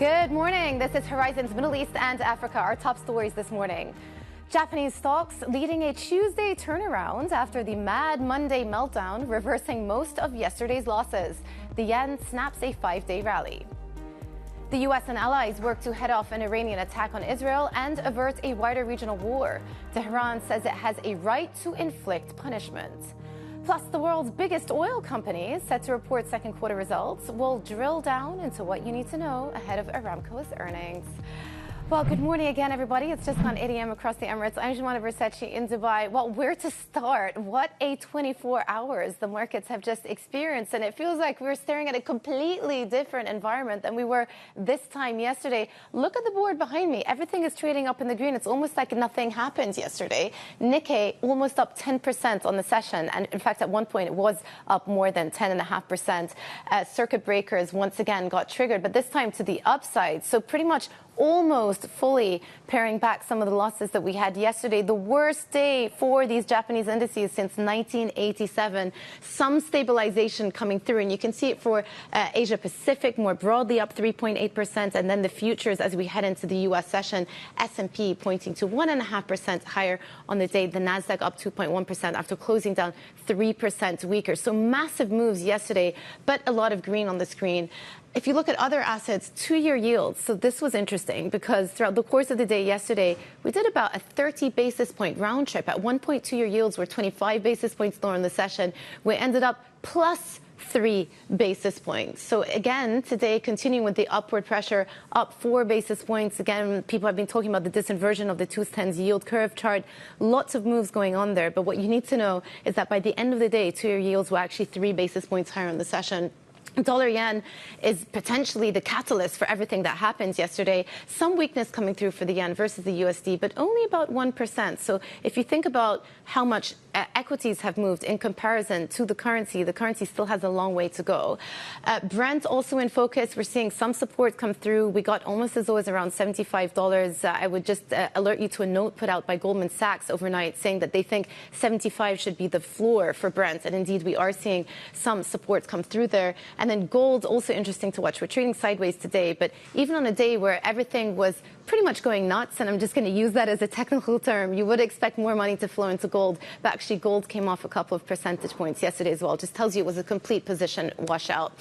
Good morning. This is Horizon's Middle East and Africa. Our top stories this morning. Japanese stocks leading a Tuesday turnaround after the Mad Monday meltdown, reversing most of yesterday's losses. The yen snaps a 5-day rally. The U.S. and allies work to head off an Iranian attack on Israel and avert a wider regional war. Tehran says it has a right to inflict punishment. Plus, the world's biggest oil company is set to report second quarter results. We'll drill down into what you need to know ahead of Aramco's earnings. Well, good morning again, everybody. It's just gone 8 a.m. across the Emirates. I'm Jumana Versace in Dubai. Well, where to start? What a 24 hours the markets have just experienced. And it feels like we're staring at a completely different environment than we were this time yesterday. Look at the board behind me. Everything is trading up in the green. It's almost like nothing happened yesterday. Nikkei almost up 10% on the session. And in fact, at one point, it was up more than 10.5%. Circuit breakers once again got triggered, but this time to the upside. So pretty much almost fully paring back some of the losses that we had yesterday. The worst day for these Japanese indices since 1987. Some stabilization coming through, and you can see it for Asia Pacific more broadly, up 3.8%, and then the futures as we head into the U.S. session. S&P pointing to 1.5% higher on the day. The Nasdaq up 2.1% after closing down 3% weaker. So massive moves yesterday, but a lot of green on the screen. If you look at other assets, 2-year yields. So this was interesting because throughout the course of the day yesterday, we did about a 30 basis point round trip. At one point, 2-year yields were 25 basis points lower in the session. We ended up plus 3 basis points. So again, today, continuing with the upward pressure, up 4 basis points. Again, people have been talking about the disinversion of the 2-10 yield curve chart. Lots of moves going on there. But what you need to know is that by the end of the day, 2-year yields were actually 3 basis points higher in the session. Dollar yen is potentially the catalyst for everything that happens yesterday. Some weakness coming through for the yen versus the USD, but only about 1%. So if you think about how much equities have moved in comparison to the currency still has a long way to go. Brent also in focus. We're seeing some support come through. We got almost as low as around $75. I would just alert you to a note put out by Goldman Sachs overnight saying that they think 75 should be the floor for Brent. And indeed, we are seeing some support come through there. And then gold, also interesting to watch. We're trading sideways today, but even on a day where everything was pretty much going nuts, and I'm just going to use that as a technical term, you would expect more money to flow into gold, but actually gold came off a couple of percentage points yesterday as well. Just tells you it was a complete position washout.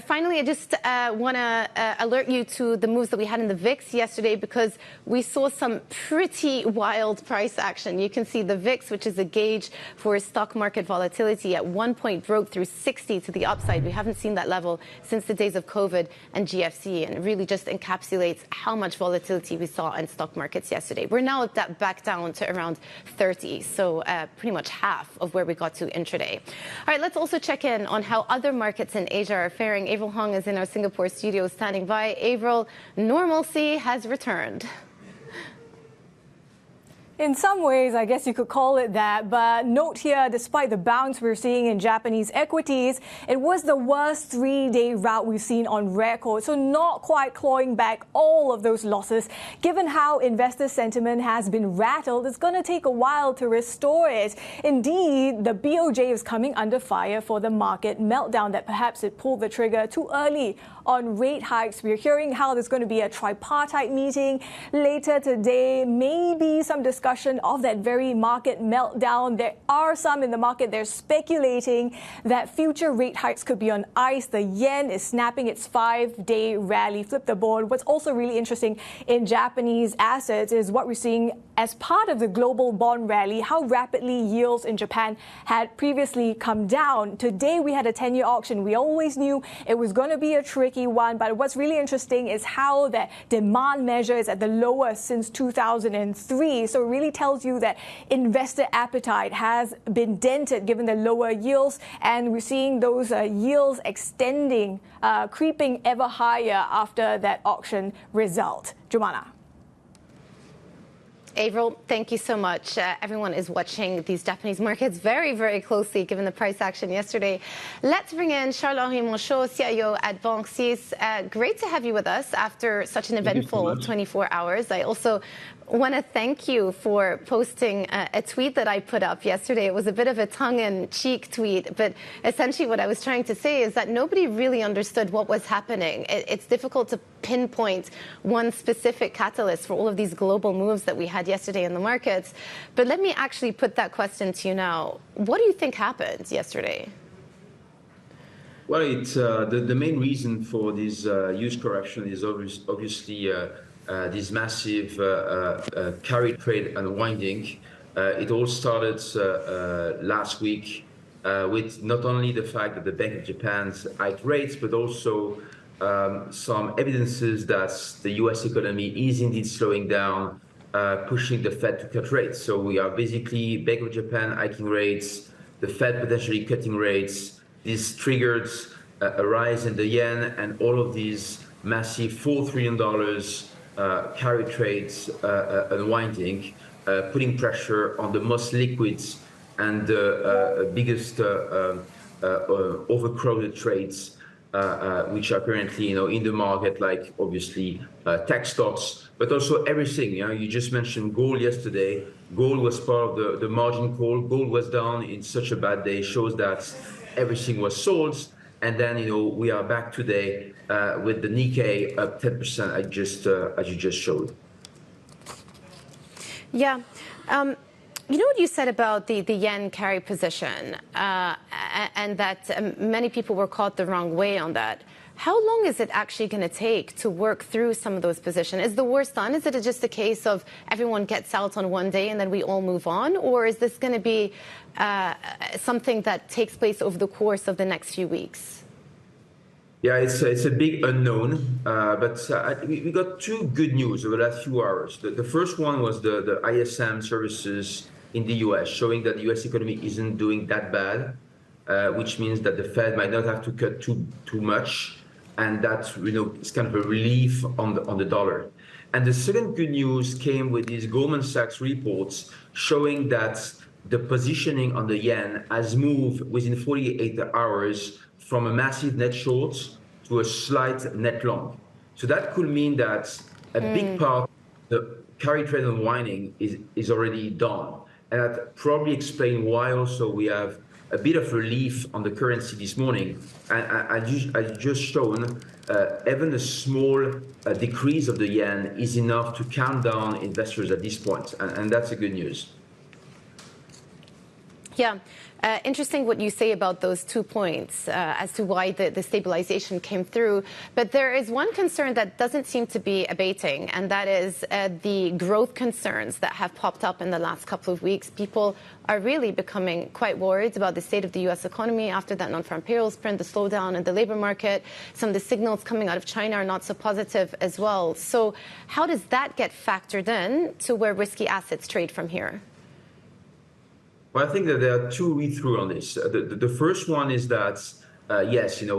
Finally, I just want to alert you to the moves that we had in the VIX yesterday because we saw some pretty wild price action. You can see the VIX, which is a gauge for stock market volatility, at one point broke through 60 to the upside. We haven't seen that level since the days of COVID and GFC, and it really just encapsulates how much volatility we saw in stock markets yesterday. We're now back down to around 30, so pretty much half of where we got to intraday. All right, let's also check in on how other markets in Asia are faring. Avril Hong is in our Singapore studio standing by. Avril, normalcy has returned. In some ways, I guess you could call it that. But note here, despite the bounce we're seeing in Japanese equities, it was the worst 3-day rout we've seen on record. So not quite clawing back all of those losses. Given how investor sentiment has been rattled, it's going to take a while to restore it. Indeed, the BOJ is coming under fire for the market meltdown that perhaps it pulled the trigger too early on rate hikes. We're hearing how there's going to be a tripartite meeting later today. Maybe some discussion of that very market meltdown. There are some in the market, they're speculating that future rate hikes could be on ice. The yen is snapping its 5-day rally. Flip the board. What's also really interesting in Japanese assets is what we're seeing as part of the global bond rally, how rapidly yields in Japan had previously come down. Today we had a 10-year auction. We always knew it was going to be a tricky one, but what's really interesting is how the demand measure is at the lowest since 2003. So it really tells you that investor appetite has been dented given the lower yields, and we're seeing those yields extending, creeping ever higher after that auction result. Jumana. Avril, thank you so much. Everyone is watching these Japanese markets very, very closely, given the price action yesterday. Let's bring in Charles-Henri Monchau, CIO at Banque Syz. Great to have you with us after such an eventful 24 hours. I also want to thank you for posting a tweet that I put up yesterday. It was a bit of a tongue-in-cheek tweet, but essentially what I was trying to say is that nobody really understood what was happening. It's difficult to pinpoint one specific catalyst for all of these global moves that we had yesterday in the markets. But let me actually put that question to you now. What do you think happened yesterday? Well, it's the main reason for this huge correction is obviously this massive carry trade unwinding. It all started last week with not only the fact that the Bank of Japan's hiked rates, but also some evidences that the U.S. economy is indeed slowing down, pushing the Fed to cut rates. So we are basically Bank of Japan hiking rates, the Fed potentially cutting rates. This triggered a rise in the yen, and all of these massive $4 trillion carry trades unwinding, putting pressure on the most liquid and biggest overcrowded trades, which are currently, in the market, like obviously tech stocks, but also everything. You just mentioned gold yesterday. Gold was part of the margin call. Gold was down in such a bad day, shows that everything was sold. And then, we are back today with the Nikkei up 10%, as you just showed. Yeah. You know what you said about the yen carry position, and that many people were caught the wrong way on that. How long is it actually going to take to work through some of those positions? Is the worst done? Is it just a case of everyone gets out on one day and then we all move on? Or is this going to be something that takes place over the course of the next few weeks? Yeah, it's a big unknown, but we got two good news over the last few hours. The first one was the ISM services in the US, showing that the US economy isn't doing that bad, which means that the Fed might not have to cut too much, and that's it's kind of a relief on the dollar. And the second good news came with these Goldman Sachs reports showing that the positioning on the yen has moved within 48 hours from a massive net short to a slight net long. So that could mean that a big part of the carry trade unwinding is already done. And that probably explains why also we have a bit of relief on the currency this morning. And I just shown, even a small decrease of the yen is enough to calm down investors at this point. And that's a good news. Yeah. Interesting what you say about those 2 points as to why the stabilization came through. But there is one concern that doesn't seem to be abating, and that is the growth concerns that have popped up in the last couple of weeks. People are really becoming quite worried about the state of the U.S. economy after that non-farm payrolls print, the slowdown in the labor market. Some of the signals coming out of China are not so positive as well. So how does that get factored in to where risky assets trade from here? Well, I think that there are two read-through on this. The first one is that, yes, it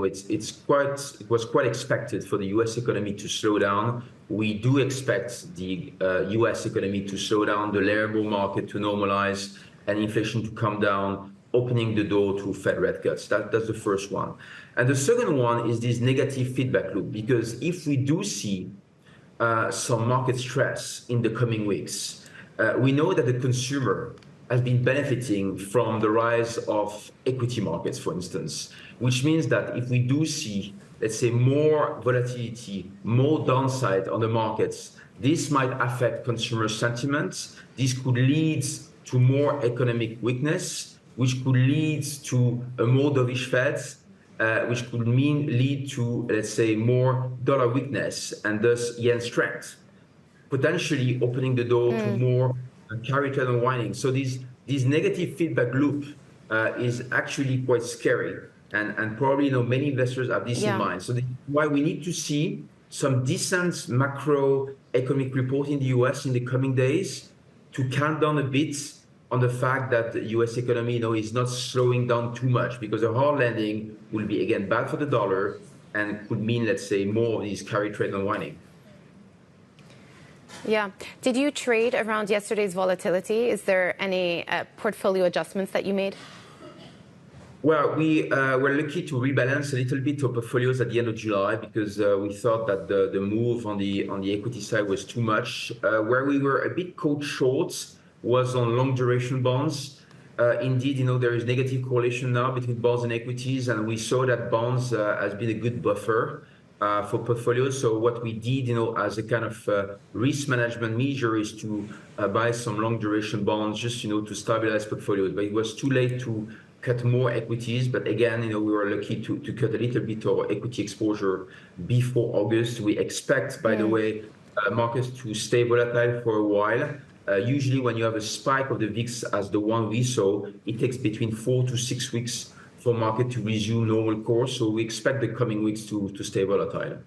was quite expected for the U.S. economy to slow down. We do expect the U.S. economy to slow down, the labor market to normalize, and inflation to come down, opening the door to Fed rate cuts. That's the first one. And the second one is this negative feedback loop, because if we do see some market stress in the coming weeks, we know that the consumer has been benefiting from the rise of equity markets, for instance, which means that if we do see, let's say, more volatility, more downside on the markets, this might affect consumer sentiment. This could lead to more economic weakness, which could lead to a more dovish Fed, which could lead to, let's say, more dollar weakness and thus yen strength, potentially opening the door to more carry trade unwinding. So this negative feedback loop is actually quite scary, and probably many investors have this in mind. So this is why we need to see some decent macroeconomic report in the US in the coming days to calm down a bit on the fact that the US economy is not slowing down too much, because a hard landing will be again bad for the dollar and could mean, let's say, more of these carry trade unwinding. Yeah. Did you trade around yesterday's volatility? Is there any portfolio adjustments that you made? Well, we were lucky to rebalance a little bit of portfolios at the end of July because we thought that the move on the equity side was too much. Where we were a bit caught short was on long duration bonds. Indeed, there is negative correlation now between bonds and equities, and we saw that bonds has been a good buffer for portfolios. So what we did, as a kind of risk management measure is to buy some long duration bonds just, to stabilize portfolios. But it was too late to cut more equities. But again, we were lucky to cut a little bit of equity exposure before August. We expect, by the way, markets to stay volatile for a while. Usually when you have a spike of the VIX as the one we saw, it takes between 4 to 6 weeks for market to resume normal course. So we expect the coming weeks to stay volatile.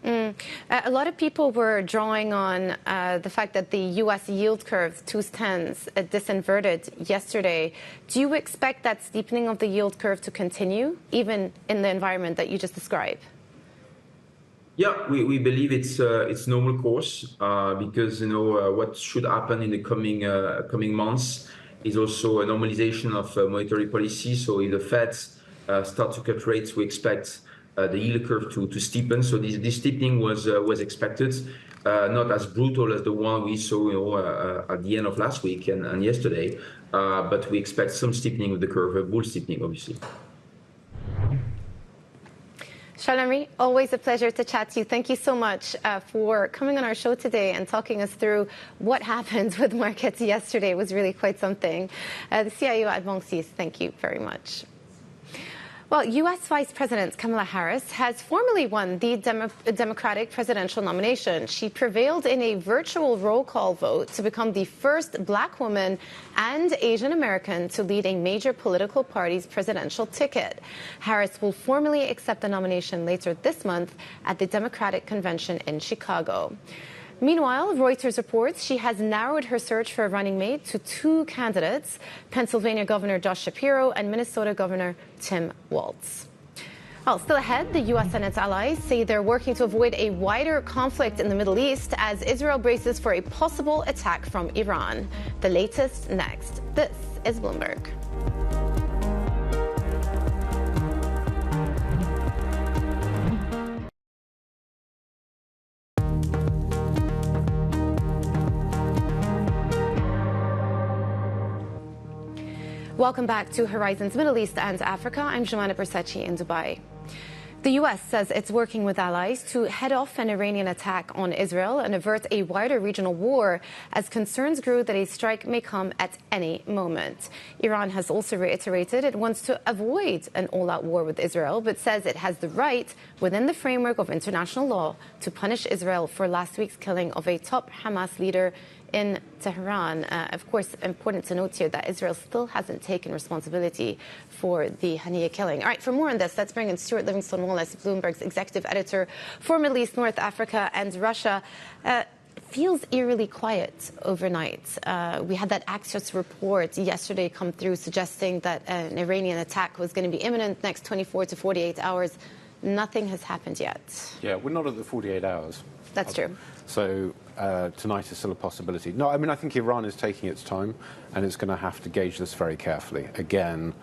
A lot of people were drawing on the fact that the U.S. yield curve, 2s10s, disinverted yesterday. Do you expect that steepening of the yield curve to continue, even in the environment that you just described? Yeah, we believe it's normal course because what should happen in the coming months is also a normalization of monetary policy. So if the Fed start to cut rates, we expect the yield curve to steepen. So this steepening was expected, not as brutal as the one we saw at the end of last week and yesterday, but we expect some steepening of the curve, a bull steepening, obviously. Charles-Henri, always a pleasure to chat to you. Thank you so much for coming on our show today and talking us through what happened with markets yesterday. It was really quite something. The CIO at Banque Syz, thank you very much. Well, U.S. Vice President Kamala Harris has formally won the Democratic presidential nomination. She prevailed in a virtual roll call vote to become the first Black woman and Asian American to lead a major political party's presidential ticket. Harris will formally accept the nomination later this month at the Democratic Convention in Chicago. Meanwhile, Reuters reports she has narrowed her search for a running mate to 2 candidates, Pennsylvania Governor Josh Shapiro and Minnesota Governor Tim Walz. Well, still ahead, the U.S. and its allies say they're working to avoid a wider conflict in the Middle East as Israel braces for a possible attack from Iran. The latest next. This is Bloomberg. Welcome back to Horizons Middle East and Africa. I'm Jemana Bersachi in Dubai. The U.S. says it's working with allies to head off an Iranian attack on Israel and avert a wider regional war as concerns grew that a strike may come at any moment. Iran has also reiterated it wants to avoid an all-out war with Israel, but says it has the right, within the framework of international law, to punish Israel for last week's killing of a top Hamas leader in Tehran. Of course, important to note here that Israel still hasn't taken responsibility for the Haniyeh killing. All right, for more on this, let's bring in Stuart Livingston-Wallace, Bloomberg's executive editor for Middle East, North Africa and Russia. Feels eerily quiet overnight. We had that Axios report yesterday come through suggesting that an Iranian attack was going to be imminent next 24 to 48 hours. Nothing has happened yet. Yeah, we're not at the 48 hours. That's true. So tonight is still a possibility. No, I mean, I think Iran is taking its time and it's going to have to gauge this very carefully. Again,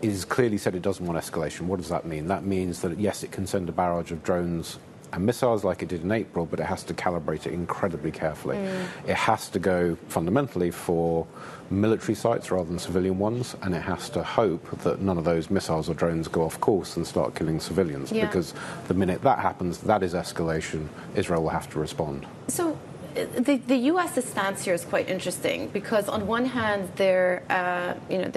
it has clearly said it doesn't want escalation. What does that mean? That means that, yes, it can send a barrage of drones and missiles like it did in April, but it has to calibrate it incredibly carefully. It has to go fundamentally for military sites rather than civilian ones, and it has to hope that none of those missiles or drones go off course and start killing civilians, because the minute that happens, that is escalation. Israel will have to respond. So the U.S.'s stance here is quite interesting because on one hand they're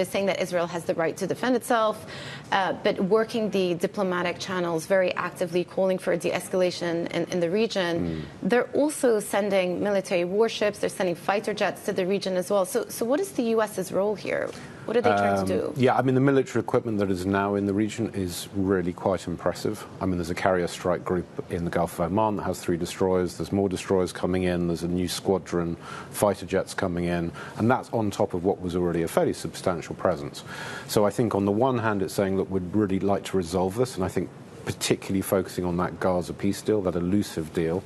saying that Israel has the right to defend itself, but working the diplomatic channels very actively, calling for de-escalation in the region. They're also sending military warships. They're sending fighter jets to the region as well. So what is the U.S.'s role here? What are they trying to do? Yeah, I mean, the military equipment that is now in the region is really quite impressive. I mean, there's a carrier strike group in the Gulf of Oman that has 3 destroyers. There's more destroyers coming in. There's a new squadron, fighter jets coming in. And that's on top of what was already a fairly substantial presence. So I think on the one hand, it's saying that we'd really like to resolve this. And I think particularly focusing on that Gaza peace deal, that elusive deal,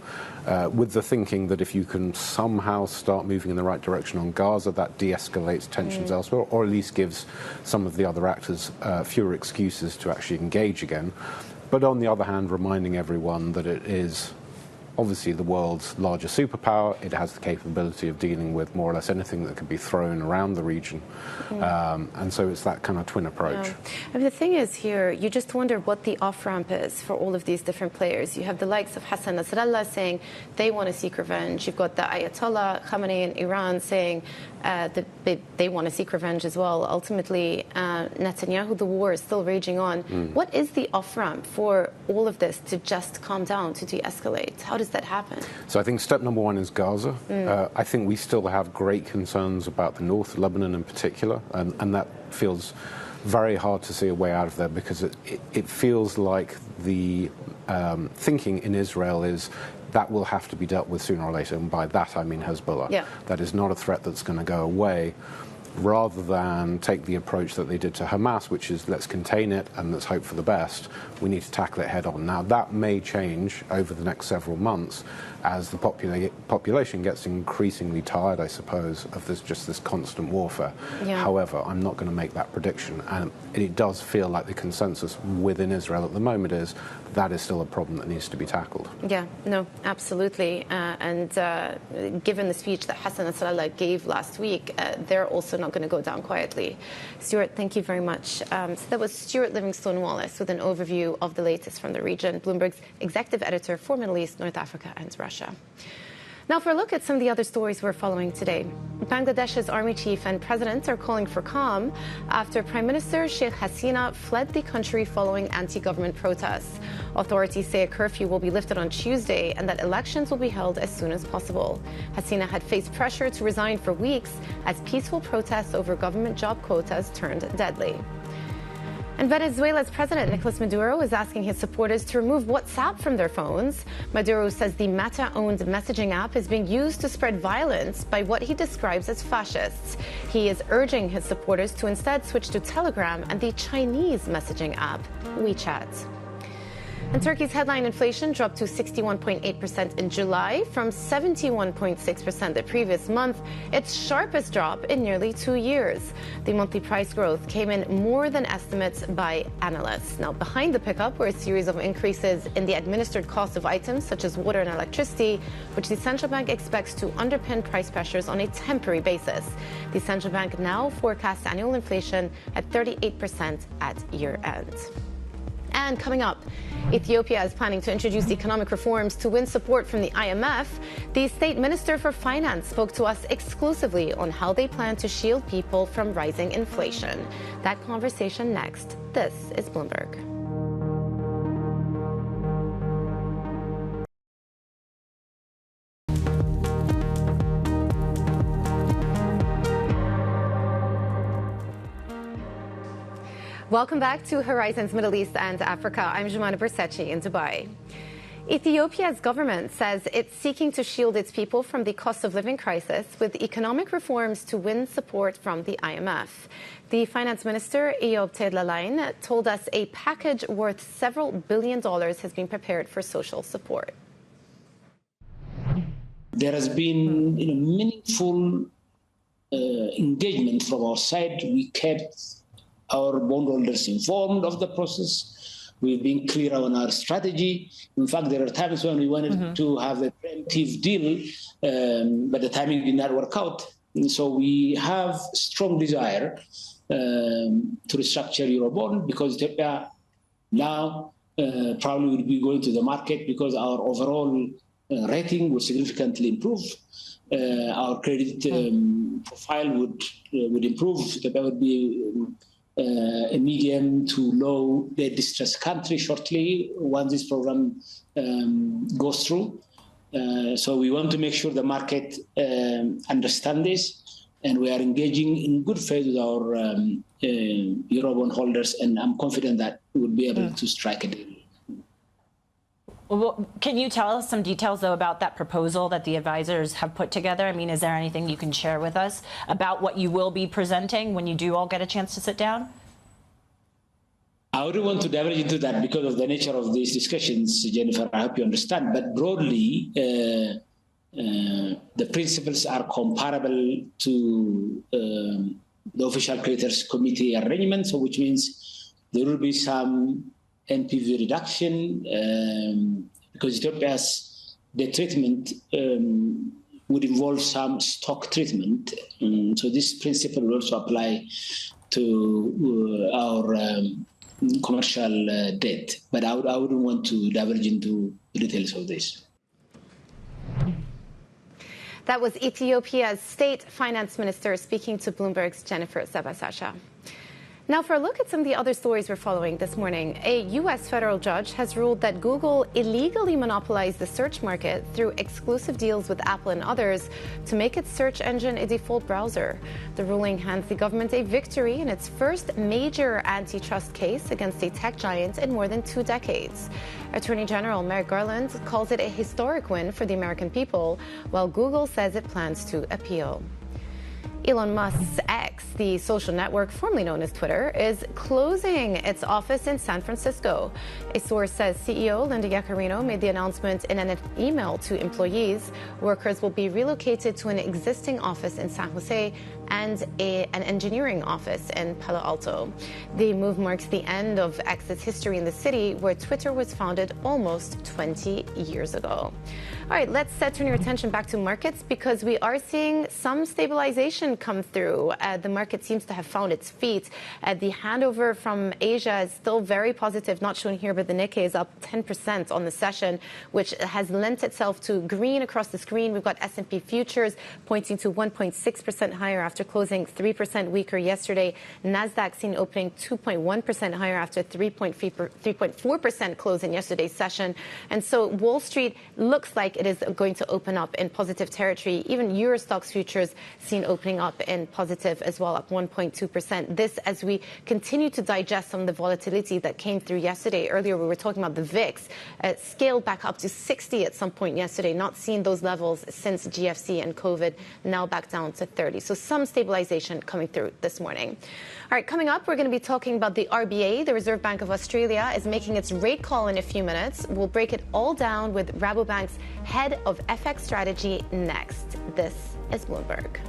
with the thinking that if you can somehow start moving in the right direction on Gaza, that de-escalates tensions elsewhere, or at least gives some of the other actors fewer excuses to actually engage again. But on the other hand, reminding everyone that it is obviously the world's largest superpower. It has the capability of dealing with more or less anything that can be thrown around the region. And so it's that kind of twin approach. I mean, the thing is here, you just wonder what the off-ramp is for all of these different players. You have the likes of Hassan Nasrallah saying they want to seek revenge. You've got the Ayatollah Khamenei in Iran saying that they want to seek revenge as well. Ultimately, Netanyahu, the war is still raging on. What is the off-ramp for all of this to just calm down, to de-escalate? How does that happen? So I think step number one is Gaza. I think we still have great concerns about the north, Lebanon in particular, and that feels very hard to see a way out of there, because it feels like the thinking in Israel is that will have to be dealt with sooner or later, and by that I mean Hezbollah. Yeah. That is not a threat that's going to go away, rather than take the approach that they did to Hamas, which is let's contain it and let's hope for the best. We need to tackle it head on. Now, that may change over the next several months as the population gets increasingly tired, I suppose, of this constant warfare. Yeah. However, I'm not going to make that prediction. And it does feel like the consensus within Israel at the moment is that is still a problem that needs to be tackled. Yeah, no, absolutely. And given the speech that Hassan Nasrallah gave last week, they're also not going to go down quietly. Stuart, thank you very much. So that was Stuart Livingstone-Wallace with an overview of the latest from the region, Bloomberg's executive editor for Middle East, North Africa and Russia. Now for a look at some of the other stories we're following today. Bangladesh's army chief and president are calling for calm after Prime Minister Sheikh Hasina fled the country following anti-government protests. Authorities say a curfew will be lifted on Tuesday and that elections will be held as soon as possible. Hasina had faced pressure to resign for weeks as peaceful protests over government job quotas turned deadly. And Venezuela's President Nicolas Maduro is asking his supporters to remove WhatsApp from their phones. Maduro says the Meta-owned messaging app is being used to spread violence by what he describes as fascists. He is urging his supporters to instead switch to Telegram and the Chinese messaging app, WeChat. And Turkey's headline inflation dropped to 61.8% in July from 71.6% the previous month, its sharpest drop in nearly 2 years. The monthly price growth came in more than estimates by analysts. Now, behind the pickup were a series of increases in the administered cost of items such as water and electricity, which the central bank expects to underpin price pressures on a temporary basis. The central bank now forecasts annual inflation at 38% at year-end. And coming up, Ethiopia is planning to introduce economic reforms to win support from the IMF. The State Minister for Finance spoke to us exclusively on how they plan to shield people from rising inflation. That conversation next. This is Bloomberg. Welcome back to Horizons Middle East and Africa. I'm Jumana Bersechi in Dubai. Ethiopia's government says it's seeking to shield its people from the cost of living crisis with economic reforms to win support from the IMF. The finance minister, Eyob Tekalign, told us a package worth several $1 billion has been prepared for social support. There has been meaningful engagement from our side. We kept our bondholders informed of the process. We've been clear on our strategy. In fact, there are times when we wanted to have a preemptive deal, but the timing did not work out. And so we have strong desire to restructure Eurobond because Ethiopia now probably will be going to the market because our overall rating will significantly improve. Our credit profile would improve. Ethiopia would be a medium to low debt distressed country shortly once this program goes through. So we want to make sure the market understand this, and we are engaging in good faith with our Eurobond holders, and I'm confident that we'll be able to strike a deal. Well, can you tell us some details, though, about that proposal that the advisors have put together? I mean, is there anything you can share with us about what you will be presenting when you do all get a chance to sit down? I wouldn't want to diverge into that because of the nature of these discussions, Jennifer. I hope you understand. But broadly, the principles are comparable to the official creditors committee arrangement, so which means there will be some NPV reduction because Ethiopia's debt treatment would involve some stock treatment. So this principle will also apply to our commercial debt. But I wouldn't want to diverge into the details of this. That was Ethiopia's State Finance Minister speaking to Bloomberg's Jennifer Zabasasha. Now for a look at some of the other stories we're following this morning. A U.S. federal judge has ruled that Google illegally monopolized the search market through exclusive deals with Apple and others to make its search engine a default browser. The ruling hands the government a victory in its first major antitrust case against a tech giant in more than 2 decades. Attorney General Merrick Garland calls it a historic win for the American people, while Google says it plans to appeal. Elon Musk's X, the social network formerly known as Twitter, is closing its office in San Francisco. A source says CEO Linda Yaccarino made the announcement in an email to employees. Workers will be relocated to an existing office in San Jose and an engineering office in Palo Alto. The move marks the end of X's history in the city, where Twitter was founded almost 20 years ago. All right, let's turn your attention back to markets because we are seeing some stabilization come through. The market seems to have found its feet. The handover from Asia is still very positive, not shown here, but the Nikkei is up 10% on the session, which has lent itself to green across the screen. We've got S&P futures pointing to 1.6% higher after closing 3% weaker yesterday. Nasdaq seen opening 2.1% higher after 3.4% close in yesterday's session. And so Wall Street looks like it is going to open up in positive territory. Even Euro Stoxx futures seen opening up in positive as well, up 1.2%. This as we continue to digest some of the volatility that came through yesterday. Earlier we were talking about the VIX scaled back up to 60 at some point yesterday, not seeing those levels since GFC and COVID, now back down to 30. So some stabilization coming through this morning. All right, coming up, we're going to be talking about the RBA. The Reserve Bank of Australia is making its rate call in a few minutes. We'll break it all down with Rabobank's head of FX strategy next. This is Bloomberg.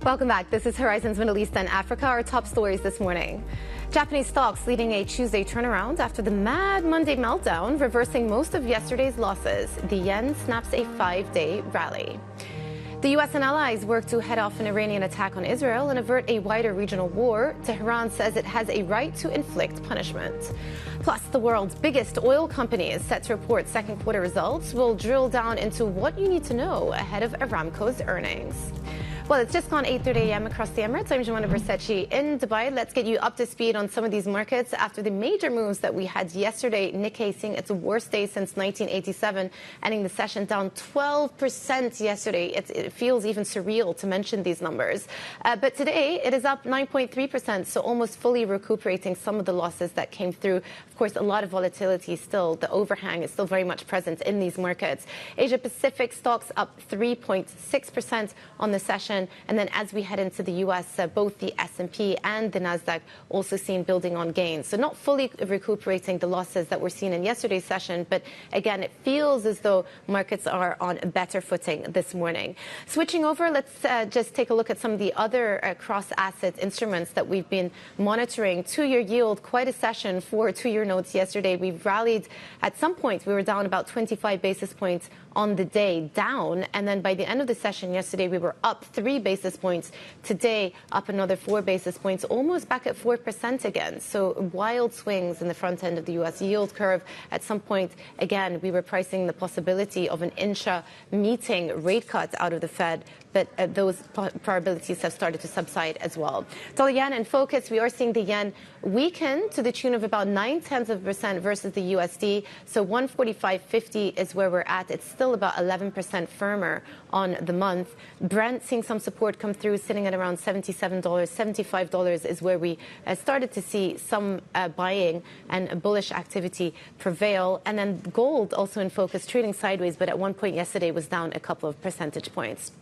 Welcome back. This is Horizons Middle East and Africa. Our top stories this morning. Japanese stocks leading a Tuesday turnaround after the mad Monday meltdown, reversing most of yesterday's losses. The yen snaps a 5-day rally. The U.S. and allies work to head off an Iranian attack on Israel and avert a wider regional war. Tehran says it has a right to inflict punishment. Plus, the world's biggest oil company is set to report second quarter results. We'll drill down into what you need to know ahead of Aramco's earnings. Well, it's just gone 8:30 a.m. across the Emirates. I'm Joanna Versace in Dubai. Let's get you up to speed on some of these markets. After the major moves that we had yesterday, Nikkei seeing its worst day since 1987, ending the session down 12% yesterday. It feels even surreal to mention these numbers. But today, it is up 9.3%, so almost fully recuperating some of the losses that came through. Of course, a lot of volatility still. The overhang is still very much present in these markets. Asia-Pacific stocks up 3.6% on the session. And then as we head into the U.S., both the S&P and the Nasdaq also seen building on gains. So not fully recuperating the losses that were seen in yesterday's session, but again, it feels as though markets are on better footing this morning. Switching over, let's just take a look at some of the other cross-asset instruments that we've been monitoring. 2-year yield, quite a session for 2-year notes yesterday. We've rallied at some point. We were down about 25 basis points on the day, down, and then by the end of the session yesterday we were up 3 basis points. Today up another 4 basis points, almost back at 4% again. So wild swings in the front end of the U.S. yield curve. At some point, again, we were pricing the possibility of an intra-meeting rate cut out of the Fed, but those probabilities have started to subside as well. Dollar yen in focus. We are seeing the yen weakened to the tune of about 0.9% versus the USD. So 145.50 is where we're at. It's still about 11% firmer on the month. Brent seeing some support come through, sitting at around $77, $75 is where we started to see some buying and bullish activity prevail. And then gold also in focus, trading sideways, but at one point yesterday was down a couple of percentage points.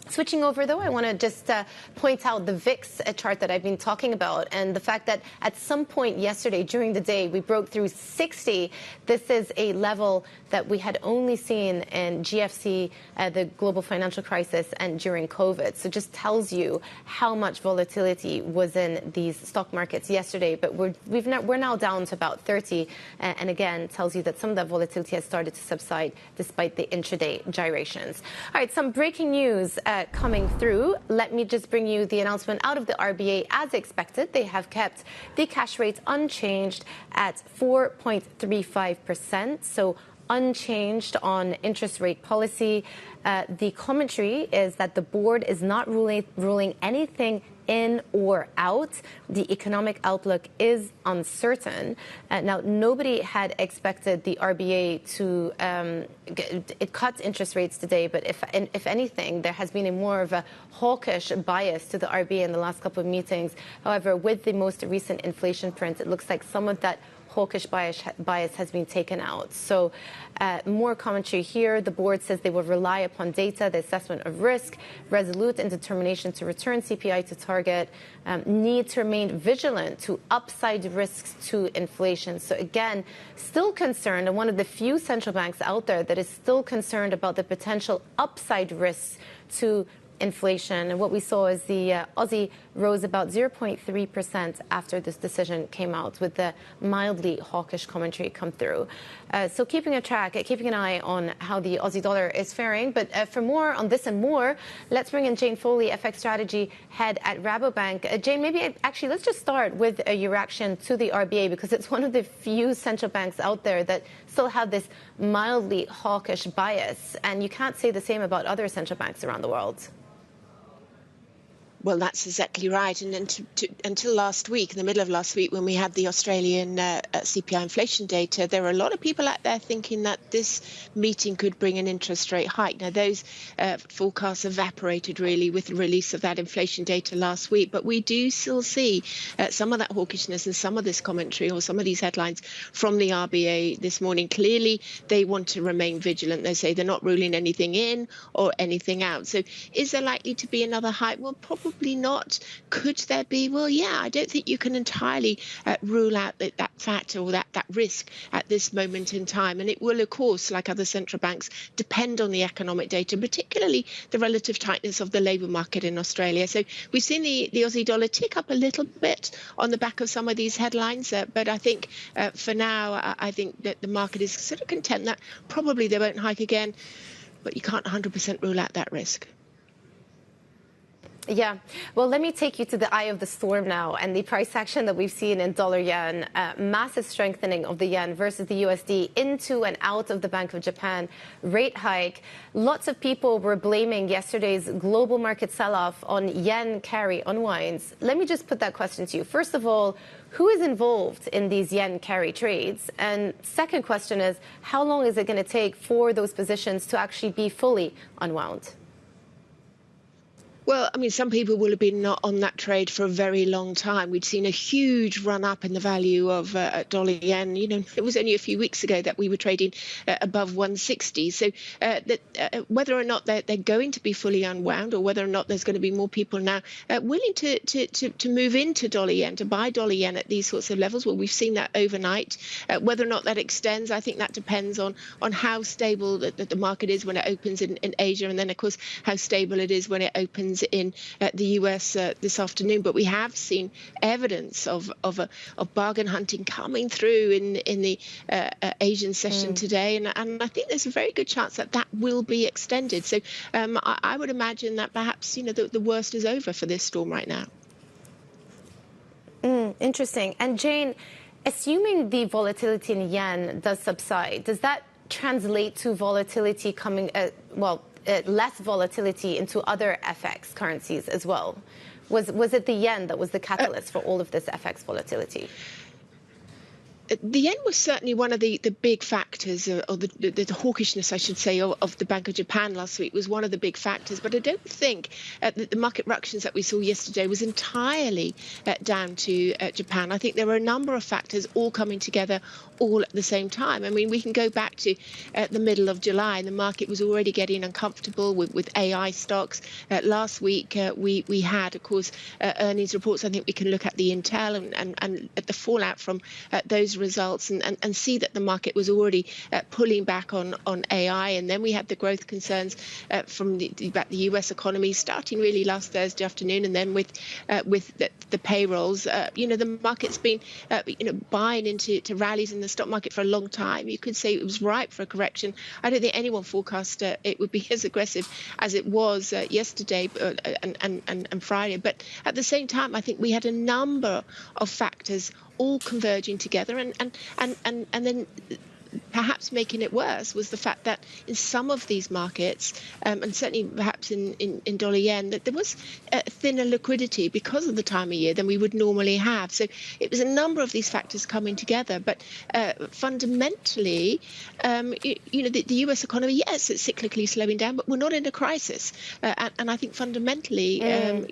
Switching over, though, I want to just point out the VIX chart that I've been talking about and the fact that at some point yesterday during the day we broke through 60. This is a level that we had only seen in GFC, the global financial crisis, and during COVID. So just tells you how much volatility was in these stock markets yesterday. But we're now down to about 30, and again tells you that some of that volatility has started to subside despite the intraday gyrations. All right, some breaking news coming through. Let me just bring you the announcement out of the RBA. As expected, they have kept the cash rate unchanged at 4.35%, so unchanged on interest rate policy. The commentary is that the board is not ruling anything in or out. The economic outlook is uncertain. Now, nobody had expected the RBA to it cut interest rates today, but if anything, there has been a more of a hawkish bias to the RBA in the last couple of meetings. However, with the most recent inflation print, it looks like some of that hawkish bias has been taken out. So more commentary here. The board says they will rely upon data, the assessment of risk, resolute in determination to return CPI to target, need to remain vigilant to upside risks to inflation. So again, still concerned, and one of the few central banks out there that is still concerned about the potential upside risks to inflation. And what we saw is the Aussie rose about 0.3% after this decision came out, with the mildly hawkish commentary come through. So keeping an eye on how the Aussie dollar is faring. But for more on this and more, let's bring in Jane Foley, FX strategy head at Rabobank. Jane, maybe actually let's just start with your reaction to the RBA, because it's one of the few central banks out there that still have this mildly hawkish bias. And you can't say the same about other central banks around the world. Well, that's exactly right. And until last week, in the middle of last week, when we had the Australian CPI inflation data, there were a lot of people out there thinking that this meeting could bring an interest rate hike. Now, those forecasts evaporated really with the release of that inflation data last week. But we do still see some of that hawkishness and some of this commentary or some of these headlines from the RBA this morning. Clearly, they want to remain vigilant. They say they're not ruling anything in or anything out. So is there likely to be another hike? Well, probably not. Could there be? Well, yeah, I don't think you can entirely rule out that factor or that risk at this moment in time. And it will, of course, like other central banks, depend on the economic data, particularly the relative tightness of the labour market in Australia. So we've seen the Aussie dollar tick up a little bit on the back of some of these headlines. But I think for now, I think that the market is sort of content that probably they won't hike again. But you can't 100% rule out that risk. Yeah. Well, let me take you to the eye of the storm now, and the price action that we've seen in dollar yen, massive strengthening of the yen versus the USD into and out of the Bank of Japan rate hike. Lots of people were blaming yesterday's global market sell-off on yen carry unwinds. Let me just put that question to you. First of all, who is involved in these yen carry trades? And second question is, how long is it going to take for those positions to actually be fully unwound? Well, I mean, some people will have been on that trade for a very long time. We'd seen a huge run up in the value of dollar yen. You know, it was only a few weeks ago that we were trading above 160. So whether or not they're going to be fully unwound, or whether or not there's going to be more people now willing to move into dollar yen, to buy dollar yen at these sorts of levels, well, we've seen that overnight. Whether or not that extends, I think that depends on how stable the market is when it opens in Asia, and then, of course, how stable it is when it opens in the US this afternoon. But we have seen evidence of bargain hunting coming through in the Asian session today, and I think there's a very good chance that will be extended. So I would imagine that perhaps the worst is over for this storm right now. Interesting. And Jane, assuming the volatility in yen does subside, does that translate to volatility coming less volatility into other FX currencies as well? Was it the yen that was the catalyst for all of this FX volatility? The yen was certainly one of the big factors, or the hawkishness, I should say, of the Bank of Japan last week was one of the big factors. But I don't think that the market ructions that we saw yesterday was entirely down to Japan. I think there were a number of factors all coming together all at the same time. I mean, we can go back to the middle of July, and the market was already getting uncomfortable with AI stocks. Last week, we had, of course, earnings reports. I think we can look at the Intel and at the fallout from those results and see that the market was already pulling back on AI. And then we had the growth concerns from the US economy starting really last Thursday afternoon. And then with the payrolls, the market's been, buying into rallies in the stock market for a long time. You could say it was ripe for a correction. I don't think anyone forecast it would be as aggressive as it was yesterday and Friday. But at the same time, I think we had a number of factors all converging together, and then perhaps making it worse was the fact that in some of these markets, and certainly perhaps in dollar yen, that there was thinner liquidity because of the time of year than we would normally have. So it was a number of these factors coming together. But fundamentally, the US economy, yes, it's cyclically slowing down, but we're not in a crisis. And I think fundamentally,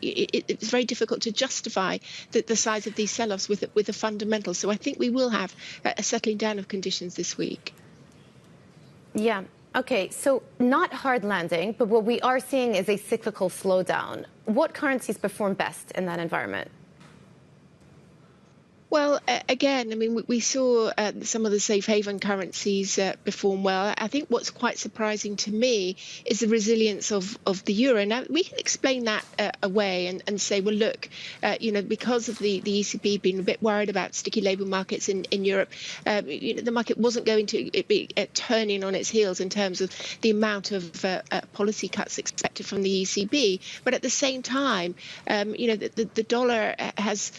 it's very difficult to justify the size of these sell-offs with the fundamentals. So I think we will have a settling down of conditions this week. Yeah. Okay. So not hard landing, but what we are seeing is a cyclical slowdown. What currencies perform best in that environment? Well, again, I mean, we saw some of the safe haven currencies perform well. I think what's quite surprising to me is the resilience of the euro. Now, we can explain that away and say, well, look, because of the ECB being a bit worried about sticky labour markets in Europe, the market wasn't going to be turning on its heels in terms of the amount of policy cuts expected from the ECB. But at the same time, the dollar has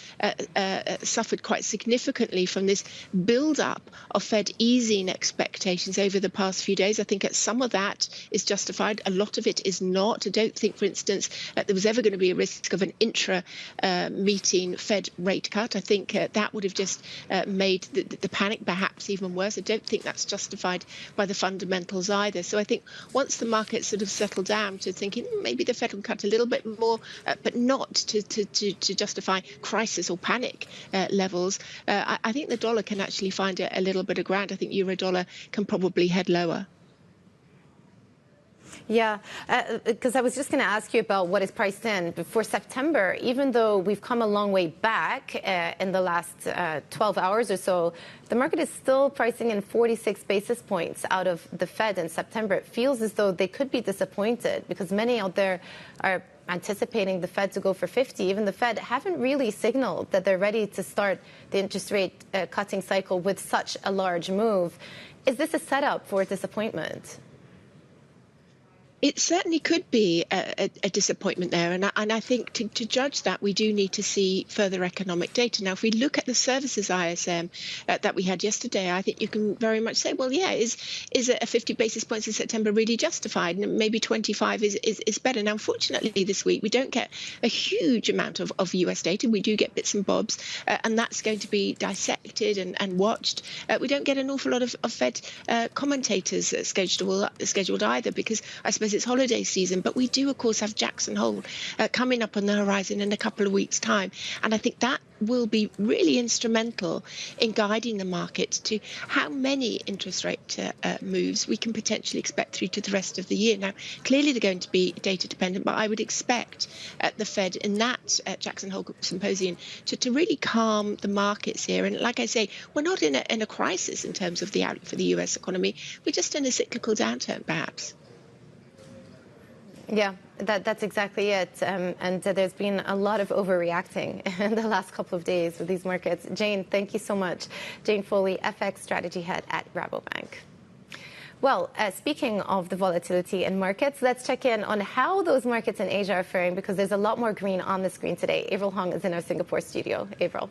suffered quite significantly from this build-up of Fed easing expectations over the past few days. I think some of that is justified. A lot of it is not. I don't think, for instance, there was ever going to be a risk of an intra-meeting Fed rate cut. I think that would have just made the panic perhaps even worse. I don't think that's justified by the fundamentals either. So I think once the market sort of settled down to thinking maybe the Fed will cut a little bit more, but not to justify crisis or panic levels, I think the dollar can actually find a little bit of ground. I think euro dollar can probably head lower. Yeah, because I was just going to ask you about what is priced in for September. Even though we've come a long way back in the last 12 hours or so, the market is still pricing in 46 basis points out of the Fed in September. It feels as though they could be disappointed because many out there are anticipating the Fed to go for 50. Even the Fed haven't really signaled that they're ready to start the interest rate cutting cycle with such a large move. Is this a setup for disappointment? It certainly could be a disappointment there. And I think to judge that, we do need to see further economic data. Now, if we look at the services ISM that we had yesterday, I think you can very much say, well, yeah, is a 50 basis points in September really justified? And maybe 25 is better. Now, unfortunately, this week, we don't get a huge amount of US data. We do get bits and bobs, and that's going to be dissected and watched. We don't get an awful lot of Fed commentators scheduled either, because I suppose it's holiday season, but we do, of course, have Jackson Hole coming up on the horizon in a couple of weeks' time. And I think that will be really instrumental in guiding the market to how many interest rate moves we can potentially expect through to the rest of the year. Now, clearly they're going to be data dependent, but I would expect the Fed in that Jackson Hole symposium to really calm the markets here. And like I say, we're not in a crisis in terms of the outlook for the US economy. We're just in a cyclical downturn, perhaps. Yeah, that's exactly it. And there's been a lot of overreacting in the last couple of days with these markets. Jane, thank you so much. Jane Foley, FX Strategy Head at Rabobank. Well, speaking of the volatility in markets, let's check in on how those markets in Asia are faring, because there's a lot more green on the screen today. Avril Hong is in our Singapore studio. Avril.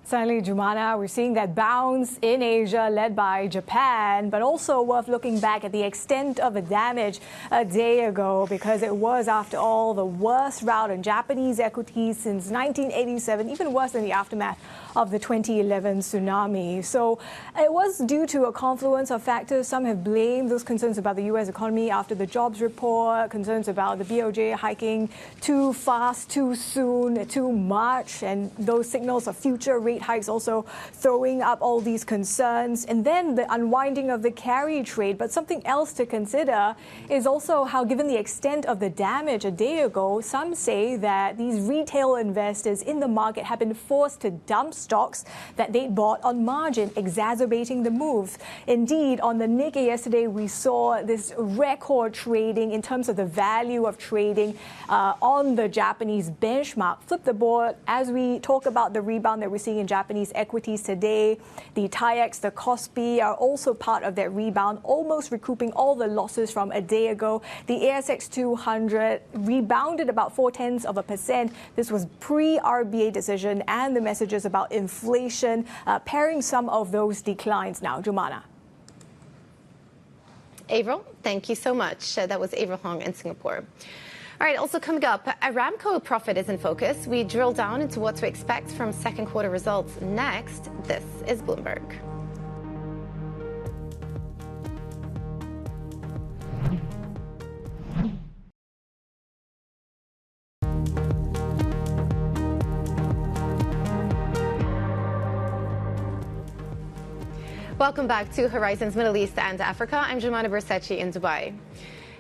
Certainly, Jumana, we're seeing that bounce in Asia led by Japan, but also worth looking back at the extent of the damage a day ago, because it was, after all, the worst rout in Japanese equities since 1987, even worse than the aftermath of the 2011 tsunami. So it was due to a confluence of factors. Some have blamed those concerns about the U.S. economy after the jobs report, concerns about the BOJ hiking too fast, too soon, too much, and those signals of future rate hikes also throwing up all these concerns. And then the unwinding of the carry trade. But something else to consider is also how, given the extent of the damage a day ago, some say that these retail investors in the market have been forced to dump stocks that they bought on margin, exacerbating the move. Indeed, on the Nikkei yesterday, we saw this record trading in terms of the value of trading on the Japanese benchmark. Flip the board as we talk about the rebound that we're seeing in Japanese equities today. The TAIEX, the KOSPI are also part of that rebound, almost recouping all the losses from a day ago. The ASX 200 rebounded about 0.4%. This was pre-RBA decision and the messages about inflation, pairing some of those declines now. Jumana. Avril, thank you so much. That was Avril Hong in Singapore. All right, also coming up, Aramco profit is in focus. We drill down into what to expect from second quarter results next. This is Bloomberg. Welcome back to Horizons Middle East and Africa. I'm Jumana Bersachi in Dubai.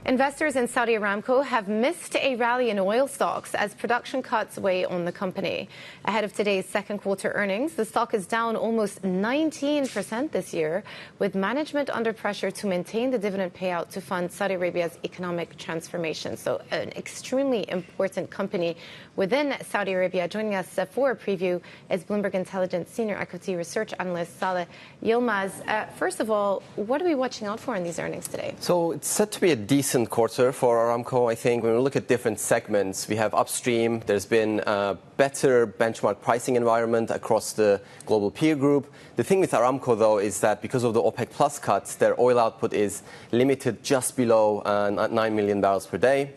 Investors in Saudi Aramco have missed a rally in oil stocks as production cuts weigh on the company. Ahead of today's second quarter earnings, the stock is down almost 19% this year, with management under pressure to maintain the dividend payout to fund Saudi Arabia's economic transformation. So an extremely important company within Saudi Arabia. Joining us for a preview is Bloomberg Intelligence Senior Equity Research Analyst Saleh Yilmaz. First of all, what are we watching out for in these earnings today? So it's set to be a decent quarter for Aramco, I think. When we look at different segments, we have upstream. There's been a better benchmark pricing environment across the global peer group. The thing with Aramco, though, is that because of the OPEC Plus cuts, their oil output is limited just below 9 million barrels per day.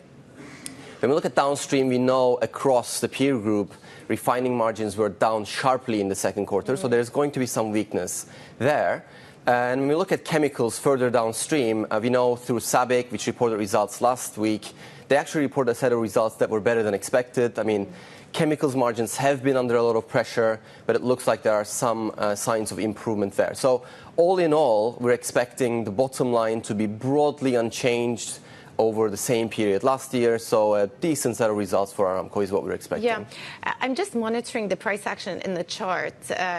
When we look at downstream, we know across the peer group, refining margins were down sharply in the second quarter, so there's going to be some weakness there. And when we look at chemicals further downstream, we know through SABIC, which reported results last week, they actually reported a set of results that were better than expected. I mean, chemicals margins have been under a lot of pressure, but it looks like there are some signs of improvement there. So all in all, we're expecting the bottom line to be broadly unchanged over the same period last year. So a decent set of results for Aramco is what we're expecting. Yeah, I'm just monitoring the price action in the chart,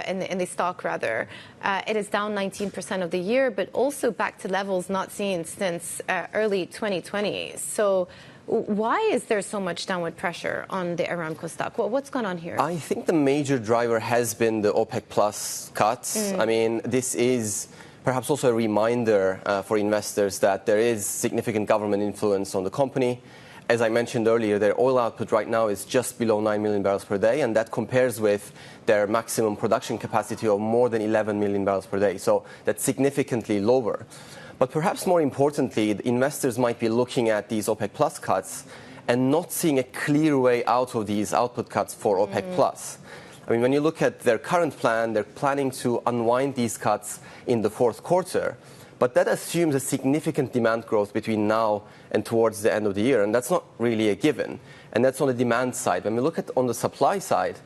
in the stock rather. It is down 19% of the year, but also back to levels not seen since early 2020. So why is there so much downward pressure on the Aramco stock? What's going on here? I think the major driver has been the OPEC Plus cuts. I mean, this is perhaps also a reminder for investors that there is significant government influence on the company. As I mentioned earlier, their oil output right now is just below 9 million barrels per day, and that compares with their maximum production capacity of more than 11 million barrels per day. So that's significantly lower. But perhaps more importantly, the investors might be looking at these OPEC Plus cuts and not seeing a clear way out of these output cuts for OPEC Plus. I mean, when you look at their current plan, they're planning to unwind these cuts in the fourth quarter. But that assumes a significant demand growth between now and towards the end of the year. And that's not really a given. And that's on the demand side. When we look at on the supply side,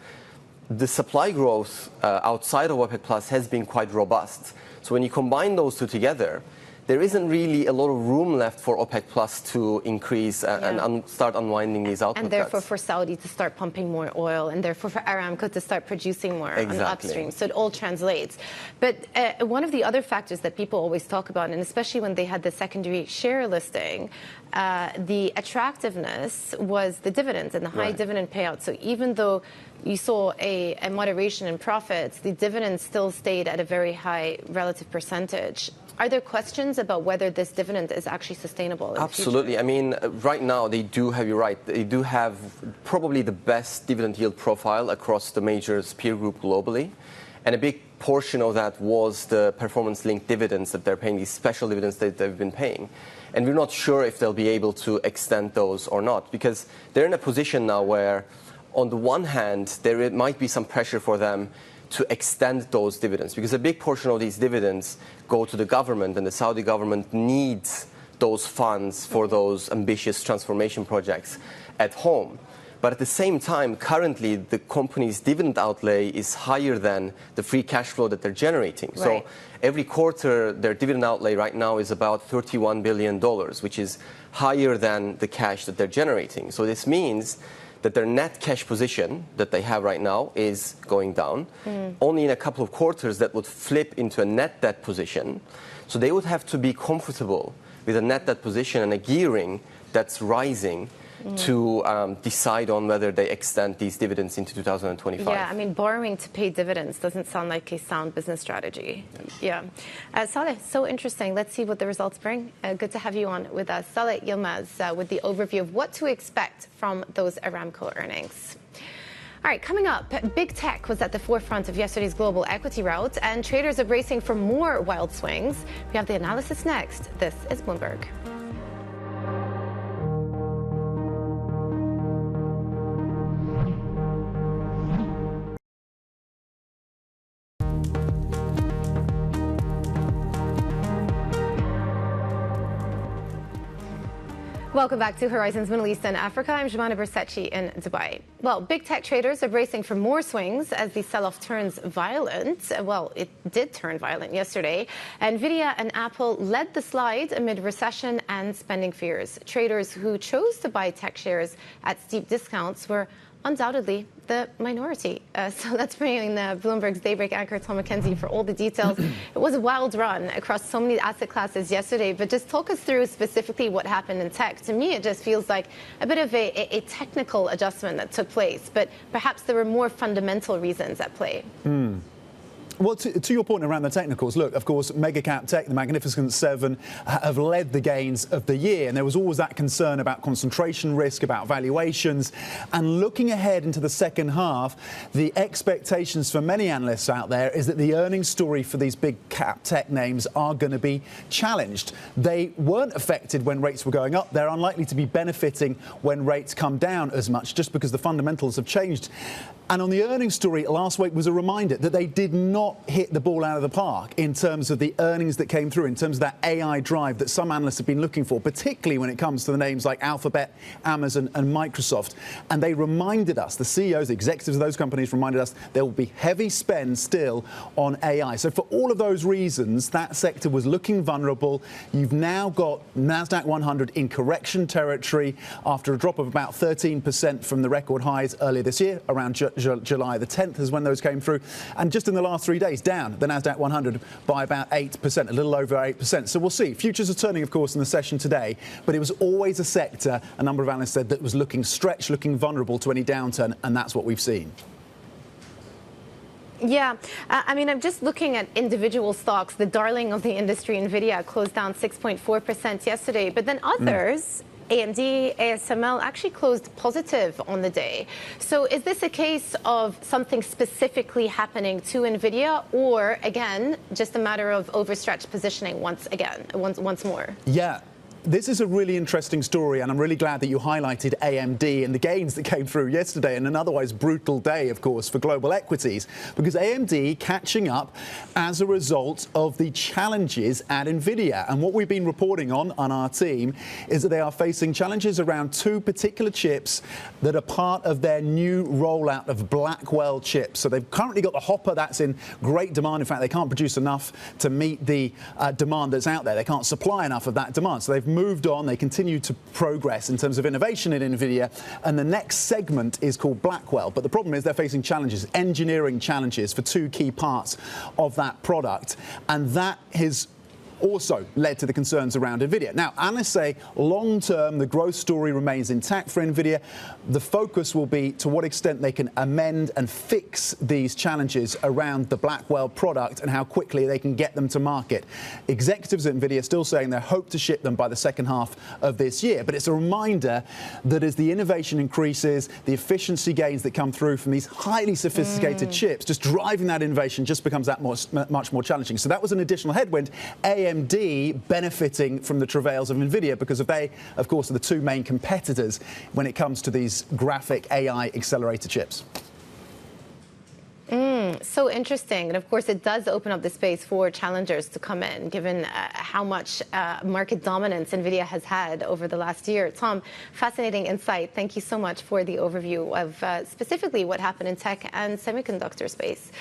the supply growth outside of OPEC Plus has been quite robust. So when you combine those two together, there isn't really a lot of room left for OPEC Plus to increase and start unwinding these output and therefore cuts. For Saudi to start pumping more oil, and therefore for Aramco to start producing more on the upstream. So it all translates. But one of the other factors that people always talk about, and especially when they had the secondary share listing, the attractiveness was the dividends and the high dividend payout. So even though you saw a moderation in profits, the dividends still stayed at a very high relative percentage. Are there questions about whether this dividend is actually sustainable? Absolutely. I mean, right now they do have, you're right, they do have probably the best dividend yield profile across the major peer group globally. And a big portion of that was the performance-linked dividends that they're paying, these special dividends that they've been paying. And we're not sure if they'll be able to extend those or not, because they're in a position now where, on the one hand, there might be some pressure for them to extend those dividends, because a big portion of these dividends go to the government, and the Saudi government needs those funds for those ambitious transformation projects at home. But at the same time, currently, the company's dividend outlay is higher than the free cash flow that they're generating. Right. So every quarter, their dividend outlay right now is about $31 billion, which is higher than the cash that they're generating. So this means that their net cash position that they have right now is going down. Only in a couple of quarters that would flip into a net debt position. So they would have to be comfortable with a net debt position and a gearing that's rising to decide on whether they extend these dividends into 2025. Yeah, I mean, borrowing to pay dividends doesn't sound like a sound business strategy. Yeah. Saleh, so interesting. Let's see what the results bring. Good to have you on with us. Saleh Yilmaz with the overview of what to expect from those Aramco earnings. All right, coming up, big tech was at the forefront of yesterday's global equity rout, and traders are bracing for more wild swings. We have the analysis next. This is Bloomberg. Welcome back to Horizons Middle East and Africa. I'm Jumana Bersechi in Dubai. Well, big tech traders are bracing for more swings as the sell-off turns violent. Well, it did turn violent yesterday. Nvidia and Apple led the slide amid recession and spending fears. Traders who chose to buy tech shares at steep discounts were undoubtedly the minority. So let's bring in Bloomberg's Daybreak anchor Tom McKenzie for all the details. It was a wild run across so many asset classes yesterday, but just talk us through specifically what happened in tech. To me, it just feels like a bit of a technical adjustment that took place, but perhaps there were more fundamental reasons at play. Well, to your point around the technicals, look, of course, mega cap tech, the Magnificent Seven, have led the gains of the year. And there was always that concern about concentration risk, about valuations. And looking ahead into the second half, the expectations for many analysts out there is that the earnings story for these big cap tech names are going to be challenged. They weren't affected when rates were going up. They're unlikely to be benefiting when rates come down as much, just because the fundamentals have changed. And on the earnings story last week was a reminder that they did not hit the ball out of the park in terms of the earnings that came through, in terms of that AI drive that some analysts have been looking for, particularly when it comes to the names like Alphabet, Amazon and Microsoft. And they reminded us, the CEOs, the executives of those companies reminded us, there will be heavy spend still on AI. So for all of those reasons, that sector was looking vulnerable. You've now got NASDAQ 100 in correction territory after a drop of about 13% from the record highs earlier this year, around July the 10th is when those came through. And just in the last 3 days, down the NASDAQ 100 by about 8%, a little over 8%. So we'll see. Futures are turning, of course, in the session today. But it was always a sector, a number of analysts said, that was looking stretched, looking vulnerable to any downturn. And that's what we've seen. Yeah, I mean, I'm just looking at individual stocks. The darling of the industry, Nvidia, closed down 6.4% yesterday. But then others... AMD, ASML actually closed positive on the day. So is this a case of something specifically happening to Nvidia, or again, just a matter of overstretched positioning once more? Yeah. This is a really interesting story, and I'm really glad that you highlighted AMD and the gains that came through yesterday, and an otherwise brutal day, of course, for global equities, because AMD catching up as a result of the challenges at Nvidia. And what we've been reporting on our team is that they are facing challenges around two particular chips that are part of their new rollout of Blackwell chips. So they've currently got the Hopper that's in great demand. In fact, they can't produce enough to meet the demand that's out there. They can't supply enough of that demand. So they've moved on. They continue to progress in terms of innovation in Nvidia, and the next segment is called Blackwell. But the problem is they're facing challenges, engineering challenges for two key parts of that product, and that is also led to the concerns around Nvidia. Now, analysts say long-term, the growth story remains intact for Nvidia. The focus will be to what extent they can amend and fix these challenges around the Blackwell product and how quickly they can get them to market. Executives at Nvidia are still saying they hope to ship them by the second half of this year. But it's a reminder that as the innovation increases, the efficiency gains that come through from these highly sophisticated chips, just driving that innovation just becomes that much more challenging. So that was an additional headwind. AMD benefiting from the travails of Nvidia because they, of course, are the two main competitors when it comes to these graphic AI accelerator chips. So interesting. And of course, it does open up the space for challengers to come in, given how much market dominance Nvidia has had over the last year. Tom, fascinating insight. Thank you so much for the overview of specifically what happened in tech and semiconductor space.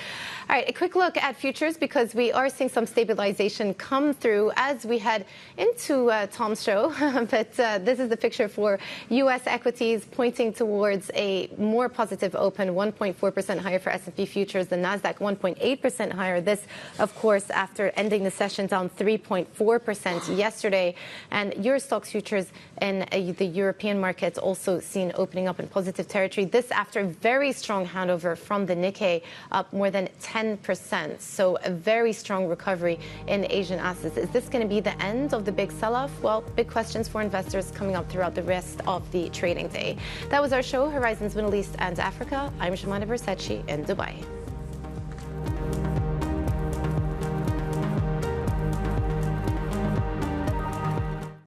All right, a quick look at futures because we are seeing some stabilization come through as we head into Tom's show. But this is the picture for U.S. equities pointing towards a more positive open, 1.4% higher for S&P futures, the Nasdaq 1.8% higher. This, of course, after ending the session down 3.4% yesterday. And Eurostoxx futures in the European markets also seen opening up in positive territory. This after a very strong handover from the Nikkei, up more than 10%. So a very strong recovery in Asian assets. Is this going to be the end of the big sell-off? Well, big questions for investors coming up throughout the rest of the trading day. That was our show, Horizons Middle East and Africa. I'm Shamana Bersetchi in Dubai.